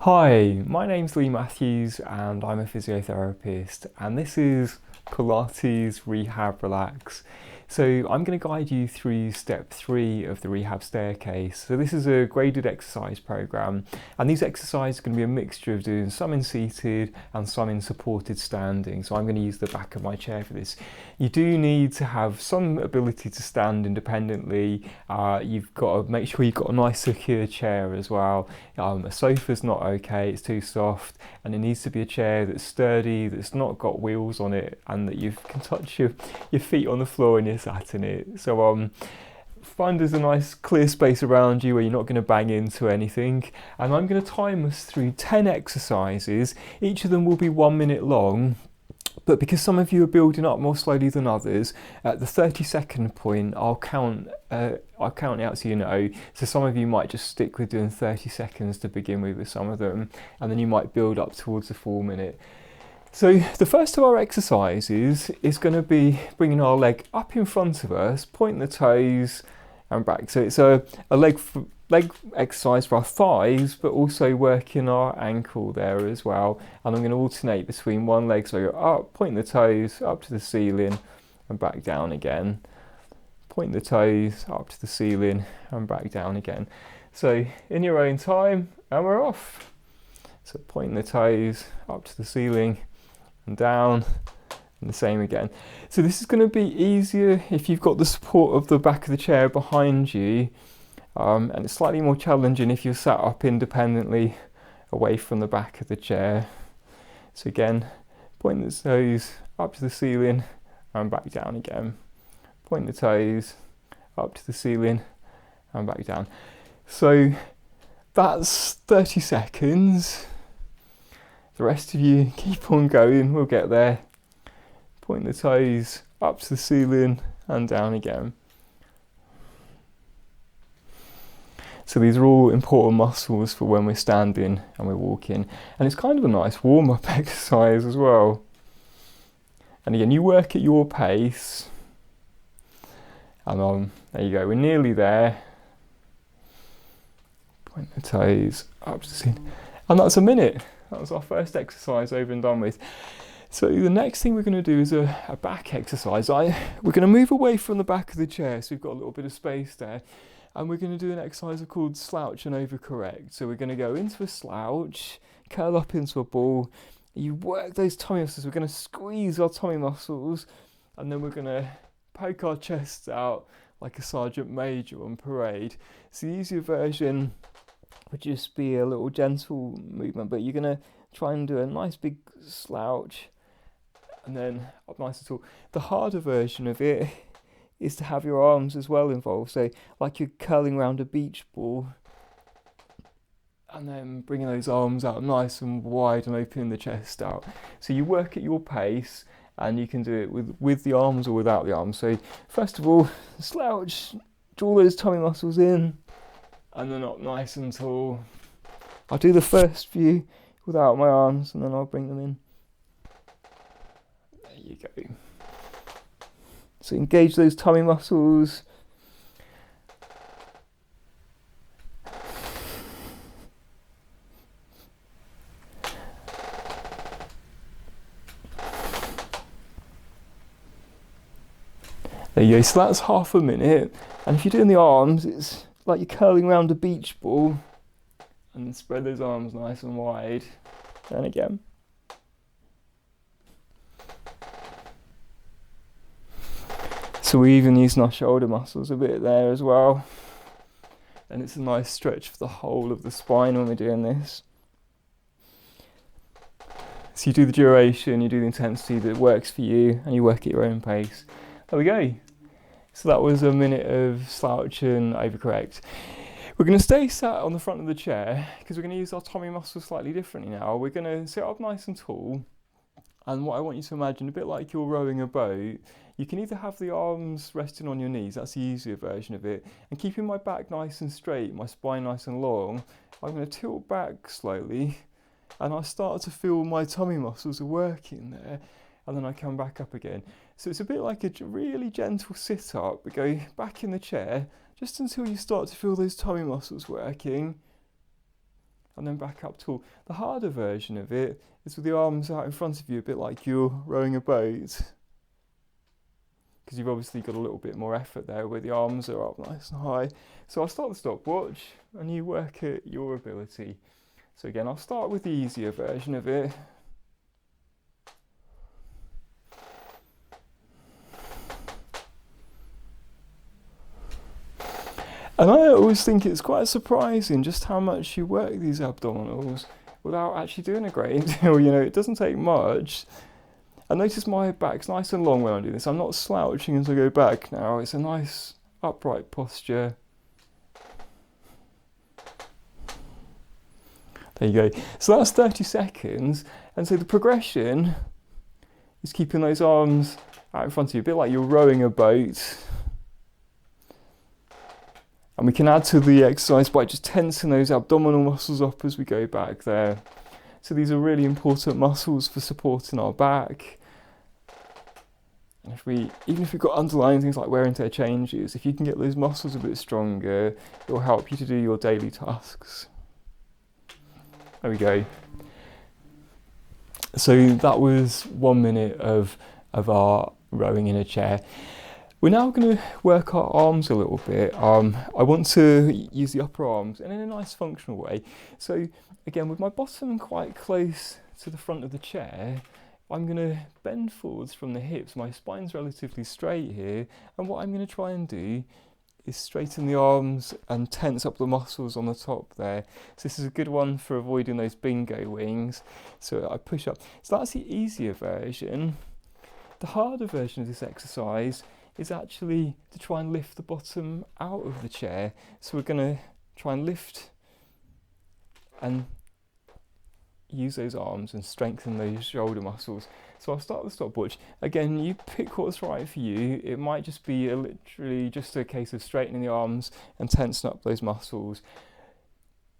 Hi, my name's Lee Matthews and I'm a physiotherapist, and this is Pilates Rehab Relax. So I'm going to guide you through step 3 of the Rehab Staircase. So this is a graded exercise program, and these exercises are going to be a mixture of doing some in seated and some in supported standing. So I'm going to use the back of my chair for this. You do need to have some ability to stand independently. You've got to make sure you've got a nice secure chair as well. A sofa's not okay, it's too soft, and it needs to be a chair that's sturdy, that's not got wheels on it, and that you can touch your feet on the floor and you're sat in it. So find there's a nice clear space around you where you're not going to bang into anything. And I'm going to time us through 10 exercises. Each of them will be 1 minute long. But because some of you are building up more slowly than others, at the 30-second point, I'll count it out so you know. So some of you might just stick with doing 30 seconds to begin with some of them, and then you might build up towards the 4 minute. So the first of our exercises is going to be bringing our leg up in front of us, pointing the toes and back. So it's a leg exercise for our thighs, but also working our ankle there as well. And I'm going to alternate between one leg, so I go up, pointing the toes up to the ceiling and back down again. Point the toes up to the ceiling and back down again. So in your own time, and we're off. So pointing the toes up to the ceiling and down, and the same again. So this is going to be easier if you've got the support of the back of the chair behind you, and it's slightly more challenging if you're sat up independently away from the back of the chair. So again, point the toes up to the ceiling and back down again. Point the toes up to the ceiling and back down. So that's 30 seconds. The rest of you keep on going, we'll get there. Point the toes up to the ceiling and down again. So these are all important muscles for when we're standing and we're walking. And it's kind of a nice warm-up exercise as well. And again, you work at your pace. And there you go, we're nearly there. Point the toes up to the ceiling. And that's a minute. That was our first exercise over and done with. So the next thing we're going to do is a back exercise. We're going to move away from the back of the chair, so we've got a little bit of space there. And we're going to do an exercise called Slouch and Overcorrect. So we're going to go into a slouch, curl up into a ball. You work those tummy muscles. We're going to squeeze our tummy muscles, and then we're going to poke our chests out like a sergeant major on parade. So the easier version would just be a little gentle movement, but you're going to try and do a nice big slouch and then up nice and tall. The harder version of it is to have your arms as well involved, so like you're curling around a beach ball and then bringing those arms out nice and wide and opening the chest out. So you work at your pace, and you can do it with the arms or without the arms. So first of all, slouch, draw those tummy muscles in, and then up nice and tall. I'll do the first few without my arms, and then I'll bring them in. There you go. So engage those tummy muscles. There you go, so that's half a minute. And if you're doing the arms, it's like you're curling around a beach ball, and then spread those arms nice and wide. And again. So we're even using our shoulder muscles a bit there as well. And it's a nice stretch for the whole of the spine when we're doing this. So you do the duration, you do the intensity that works for you, and you work at your own pace. There we go. So that was a minute of slouch and overcorrect. We're going to stay sat on the front of the chair because we're going to use our tummy muscles slightly differently now. We're going to sit up nice and tall. And what I want you to imagine, a bit like you're rowing a boat, you can either have the arms resting on your knees, that's the easier version of it, and keeping my back nice and straight, my spine nice and long, I'm going to tilt back slowly, and I start to feel my tummy muscles are working there, and then I come back up again. So it's a bit like a really gentle sit-up, but go back in the chair, just until you start to feel those tummy muscles working, and then back up tall. The harder version of it is with the arms out in front of you, a bit like you're rowing a boat, because you've obviously got a little bit more effort there where the arms are up nice and high. So I'll start the stopwatch and you work at your ability. So again, I'll start with the easier version of it. And I always think it's quite surprising just how much you work these abdominals without actually doing a great deal. It doesn't take much. And notice my back's nice and long when I do this. I'm not slouching as I go back now. It's a nice upright posture. There you go. So that's 30 seconds. And so the progression is keeping those arms out in front of you, a bit like you're rowing a boat. And we can add to the exercise by just tensing those abdominal muscles up as we go back there. So these are really important muscles for supporting our back. And even if we've got underlying things like wear and tear changes, if you can get those muscles a bit stronger, it will help you to do your daily tasks. There we go. So that was 1 minute of our rowing in a chair. We're now going to work our arms a little bit. I want to use the upper arms and in a nice functional way. So again, with my bottom quite close to the front of the chair, I'm going to bend forwards from the hips. My spine's relatively straight here. And what I'm going to try and do is straighten the arms and tense up the muscles on the top there. So this is a good one for avoiding those bingo wings. So I push up. So that's the easier version. The harder version of this exercise is actually to try and lift the bottom out of the chair. So we're going to try and lift and use those arms and strengthen those shoulder muscles. So I'll start the stopwatch. Again, you pick what's right for you. It might just be literally just a case of straightening the arms and tensing up those muscles.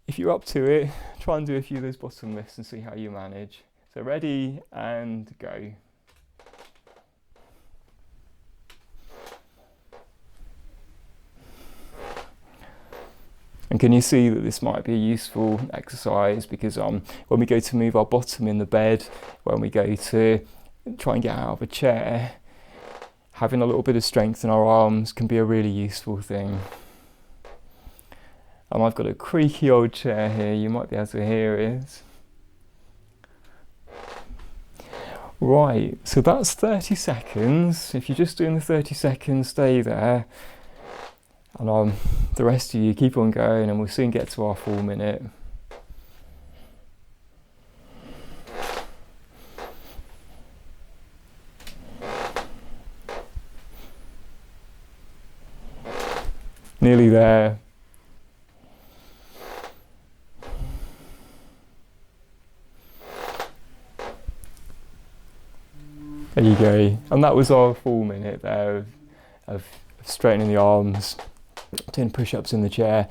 If you're up to it, try and do a few of those bottom lifts and see how you manage. So ready and go. And can you see that this might be a useful exercise, because when we go to move our bottom in the bed, when we go to try and get out of a chair, having a little bit of strength in our arms can be a really useful thing. And I've got a creaky old chair here, you might be able to hear it. Right, so that's 30 seconds. If you're just doing the 30 seconds, stay there. And the rest of you keep on going and we'll soon get to our full minute. Nearly there. There you go. And that was our full minute there of straightening the arms, doing push-ups in the chair.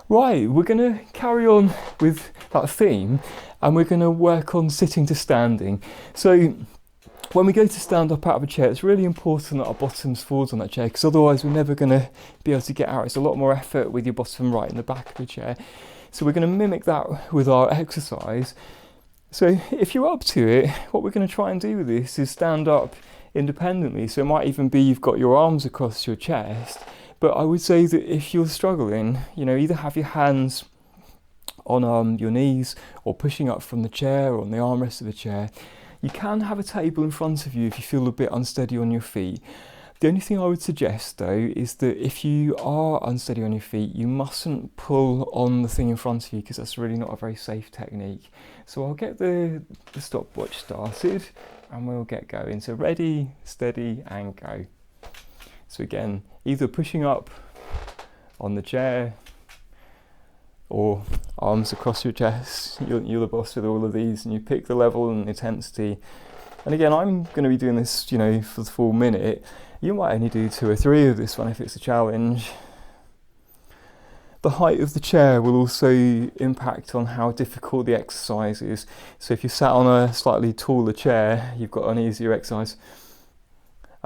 Right, we're going to carry on with that theme and we're going to work on sitting to standing. So when we go to stand up out of a chair, it's really important that our bottom's forwards on that chair, because otherwise we're never going to be able to get out. It's a lot more effort with your bottom right in the back of the chair. So we're going to mimic that with our exercise. So if you're up to it, what we're going to try and do with this is stand up independently. So it might even be you've got your arms across your chest. But I would say that if you're struggling, either have your hands on your knees or pushing up from the chair or on the armrest of the chair. You can have a table in front of you if you feel a bit unsteady on your feet. The only thing I would suggest though is that if you are unsteady on your feet, you mustn't pull on the thing in front of you, because that's really not a very safe technique. So I'll get the stopwatch started and we'll get going. So ready, steady and go. So again, either pushing up on the chair or arms across your chest. You're the boss with all of these, and you pick the level and intensity. And again, I'm going to be doing this, for the full minute. You might only do 2 or 3 of this one if it's a challenge. The height of the chair will also impact on how difficult the exercise is. So if you're sat on a slightly taller chair, you've got an easier exercise.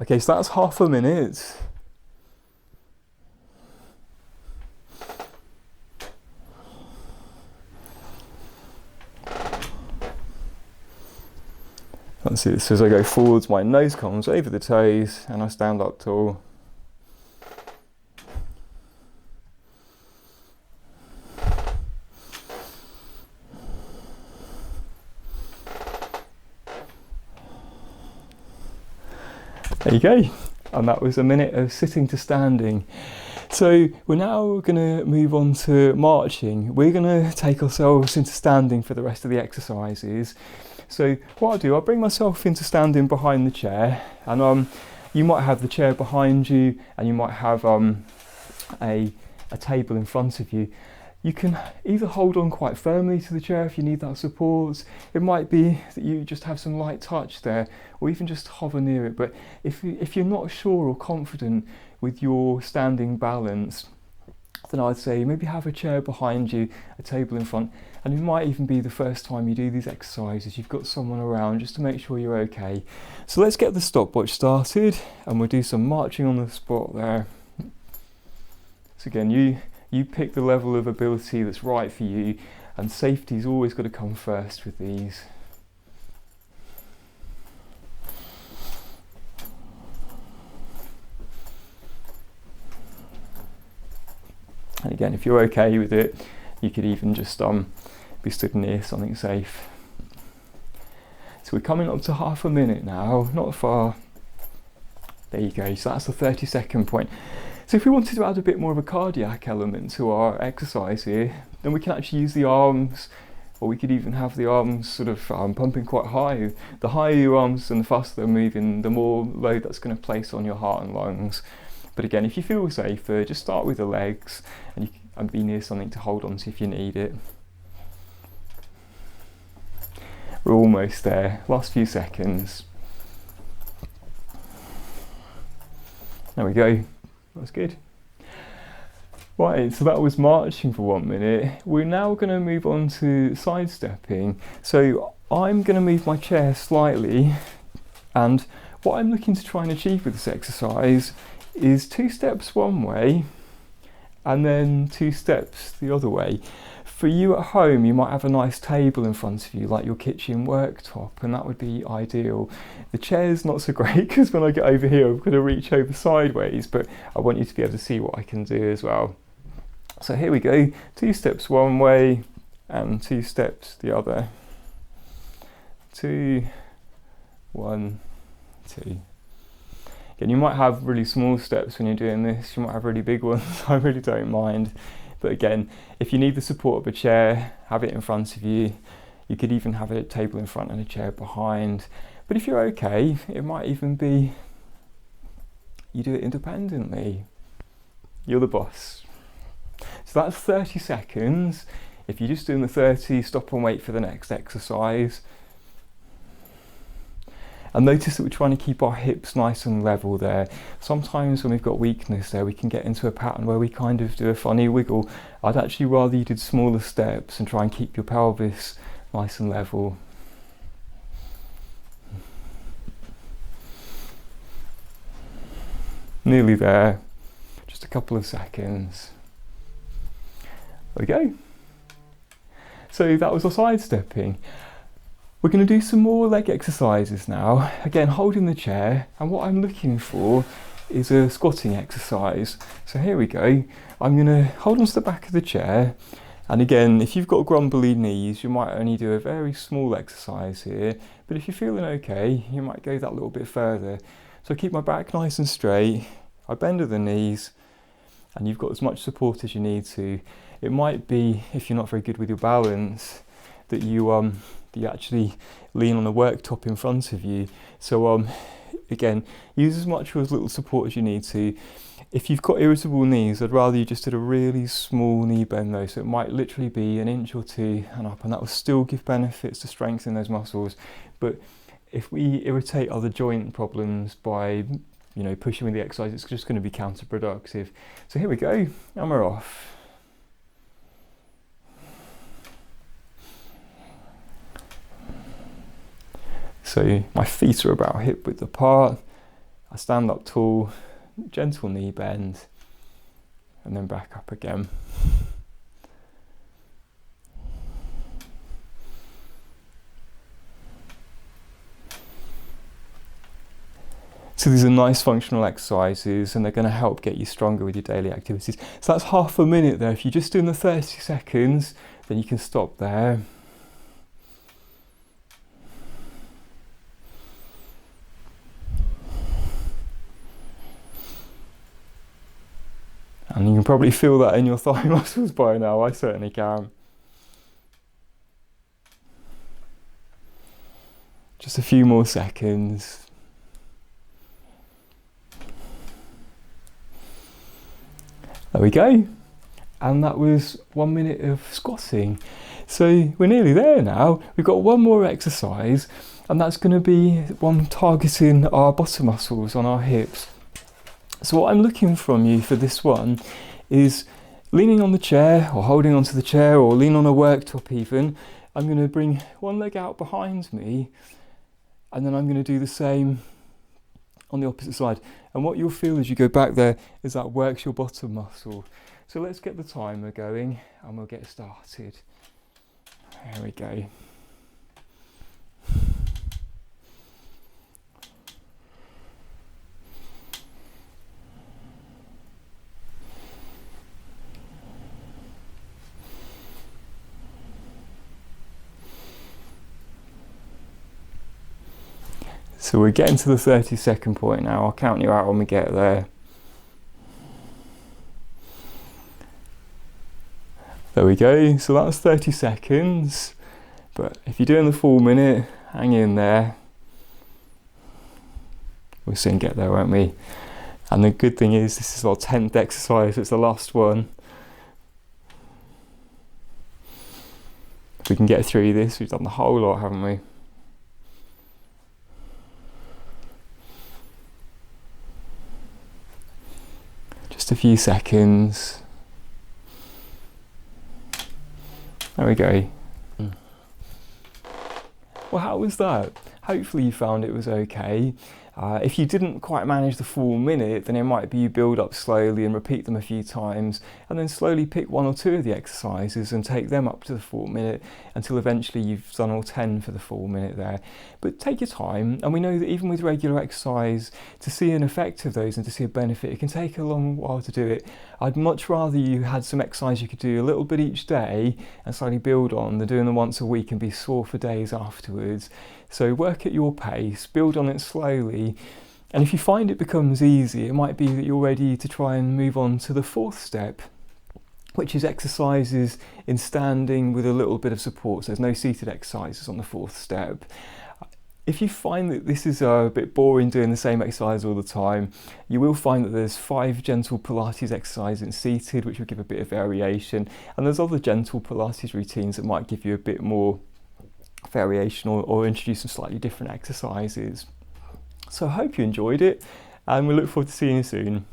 Okay, so that's half a minute. That's it. So as I go forwards, my nose comes over the toes and I stand up tall. There you go. And that was a minute of sitting to standing. So we're now going to move on to marching. We're going to take ourselves into standing for the rest of the exercises. So what I'll do, I'll bring myself into standing behind the chair, and you might have the chair behind you and you might have a table in front of you. You can either hold on quite firmly to the chair if you need that support. It might be that you just have some light touch there, or even just hover near it. But if you're not sure or confident with your standing balance, then I'd say maybe have a chair behind you, a table in front, and it might even be the first time you do these exercises, you've got someone around just to make sure you're okay. So let's get the stopwatch started, and we'll do some marching on the spot there. So again, you pick the level of ability that's right for you, and safety's always got to come first with these. And again, if you're okay with it, you could even just be stood near something safe. So we're coming up to half a minute now, not far. There you go, so that's the 30-second point. So if we wanted to add a bit more of a cardiac element to our exercise here, then we can actually use the arms, or we could even have the arms sort of pumping quite high. The higher your arms and the faster they're moving, the more load that's going to place on your heart and lungs. But again, if you feel safer, just start with the legs and be near something to hold on to if you need it. We're almost there, last few seconds. There we go, that's good. Right, so that was marching for 1 minute. We're now going to move on to sidestepping. So I'm going to move my chair slightly, and what I'm looking to try and achieve with this exercise is 2 steps one way and then 2 steps the other way. For you at home, you might have a nice table in front of you, like your kitchen worktop, and that would be ideal. The chair's not so great because when I get over here, I'm going to reach over sideways, but I want you to be able to see what I can do as well. So here we go, 2 steps one way and 2 steps the other. 2, 1, 2. Again, you might have really small steps when you're doing this, you might have really big ones, I really don't mind. But again, if you need the support of a chair, have it in front of you. You could even have a table in front and a chair behind. But if you're okay, it might even be you do it independently. You're the boss. So that's 30 seconds. If you're just doing the 30, stop and wait for the next exercise. And notice that we're trying to keep our hips nice and level there. Sometimes when we've got weakness there, we can get into a pattern where we kind of do a funny wiggle. I'd actually rather you did smaller steps and try and keep your pelvis nice and level. Nearly there, just a couple of seconds. There we go. So that was our sidestepping. We're going to do some more leg exercises now, again holding the chair, and what I'm looking for is a squatting exercise. So here we go, I'm going to hold onto the back of the chair, and again if you've got grumbly knees you might only do a very small exercise here, but if you're feeling okay you might go that little bit further. So I keep my back nice and straight, I bend at the knees, and you've got as much support as you need to. It might be, if you're not very good with your balance, that you actually lean on the worktop in front of you. So again, use as much or as little support as you need to. If you've got irritable knees, I'd rather you just did a really small knee bend though, so it might literally be an inch or 2 and up, and that will still give benefits to strengthen those muscles. But if we irritate other joint problems by pushing with the exercise, it's just going to be counterproductive. So here we go, and we're off. So my feet are about hip width apart, I stand up tall, gentle knee bend, and then back up again. So these are nice functional exercises and they're going to help get you stronger with your daily activities. So that's half a minute there. If you're just doing the 30 seconds, then you can stop there. And you can probably feel that in your thigh muscles by now. I certainly can. Just a few more seconds. There we go. And that was 1 minute of squatting. So we're nearly there now. We've got one more exercise, and that's going to be one targeting our bottom muscles on our hips. So what I'm looking from you for this one is leaning on the chair or holding onto the chair or lean on a worktop even. I'm going to bring one leg out behind me and then I'm going to do the same on the opposite side. And what you'll feel as you go back there is that works your bottom muscle. So let's get the timer going and we'll get started. There we go. So we're getting to the 30-second point now. I'll count you out when we get there. There we go. So that's 30 seconds. But if you're doing the full minute, hang in there. We'll soon get there, won't we? And the good thing is this is our 10th exercise. It's the last one. If we can get through this, we've done the whole lot, haven't we? Just a few seconds. There we go. Well, how was that? Hopefully you found it was okay. If you didn't quite manage the full minute, then it might be you build up slowly and repeat them a few times and then slowly pick one or two of the exercises and take them up to the full minute until eventually you've done all 10 for the full minute there. But take your time, and we know that even with regular exercise, to see an effect of those and to see a benefit, it can take a long while to do it. I'd much rather you had some exercise you could do a little bit each day and slowly build on than doing them once a week and be sore for days afterwards. So work at your pace, build on it slowly, and if you find it becomes easy, it might be that you're ready to try and move on to the fourth step, which is exercises in standing with a little bit of support. So there's no seated exercises on the fourth step. If you find that this is a bit boring doing the same exercise all the time, you will find that there's 5 gentle Pilates exercises in seated, which will give a bit of variation, and there's other gentle Pilates routines that might give you a bit more variation or introduce some slightly different exercises. So I hope you enjoyed it, and we look forward to seeing you soon.